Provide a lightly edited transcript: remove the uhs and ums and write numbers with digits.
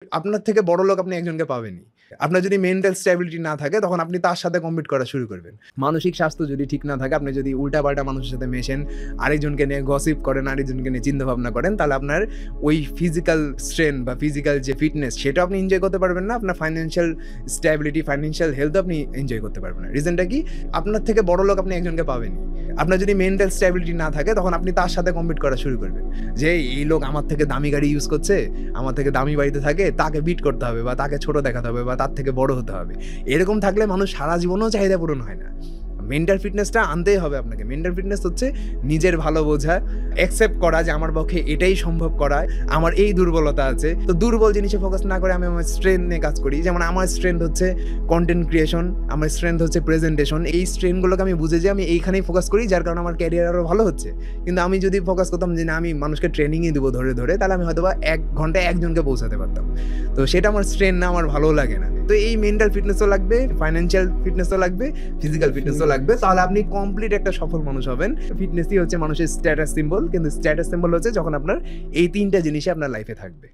আপনার থেকে বড় লোক আপনি একজনকে পাবেনই। আপনার যদি মেন্টাল স্ট্যাবিলিটি না থাকে তখন আপনি তার সাথে কম্পিট করা শুরু করবেন। মানসিক স্বাস্থ্য যদি ঠিক না থাকে, আপনি যদি উল্টাপাল্টা মানুষের সাথে মেশেন, আরেকজনকে নিয়ে গসিপ করেন, আরেকজনকে নিয়ে চিন্তাভাবনা করেন, তাহলে আপনার ওই ফিজিক্যাল স্ট্রেংথ বা ফিজিক্যাল যে ফিটনেস সেটা আপনি এনজয় করতে পারবেন না। আপনার ফাইন্যান্সিয়াল স্ট্যাবিলিটি, ফাইন্যান্সিয়াল হেলথ আপনি এনজয় করতে পারবেন না। রিজনটা কি? আপনার থেকে বড় লোক আপনি একজনকে পাবেনই। আপনার যদি মেন্টাল স্ট্যাবিলিটি না থাকে তখন আপনি তার সাথে কম্পিট করা শুরু করবেন। যে এই লোক আমার থেকে দামি গাড়ি ইউজ করছে, আমার থেকে দামি বাড়িতে থাকে, তাকে বিট করতে হবে বা তাকে ছোট দেখাতে হবে বা তার থেকে বড় হতে হবে। এরকম থাকলে মানুষ সারা জীবনেও চাহিদা পূরণ হয় না। মেন্টাল ফিটনেসটা আনতেই হবে আপনাকে। মেন্টাল ফিটনেস হচ্ছে নিজের ভালো বোঝা, অ্যাকসেপ্ট করা যে আমার পক্ষে এটাই সম্ভব করা, আমার এই দুর্বলতা আছে। তো দুর্বল জিনিসে ফোকাস না করে আমি আমার স্ট্রেংথ নিয়ে কাজ করি। যেমন আমার স্ট্রেংথ হচ্ছে কন্টেন্ট ক্রিয়েশন, আমার স্ট্রেংথ হচ্ছে প্রেজেন্টেশন। এই স্ট্রেংথগুলোকে আমি বুঝে যে আমি এইখানেই ফোকাস করি, যার কারণে আমার ক্যারিয়ার আরও ভালো হচ্ছে। কিন্তু আমি যদি ফোকাস করতাম যে না আমি মানুষকে ট্রেনিংই দেবো ধরে ধরে, তাহলে আমি হয়তো বা 1 ঘন্টায় একজনকে পৌঁছাতে পারতাম। তো সেটা আমার স্ট্রেংথ না, আমার ভালো লাগে না। তো এই মেন্টাল ফিটনেসও লাগবে, ফাইন্যান্সিয়াল ফিটনেসও লাগবে, ফিজিক্যাল ফিটনেসও লাগবে, তাহলে আপনি কমপ্লিট একটা সফল মানুষ হবেন। ফিটনেসই হচ্ছে মানুষের স্ট্যাটাস সিম্বল, কিন্তু স্ট্যাটাস সিম্বল হচ্ছে যখন আপনার এই 3টা জিনিসই আপনার লাইফে থাকবে।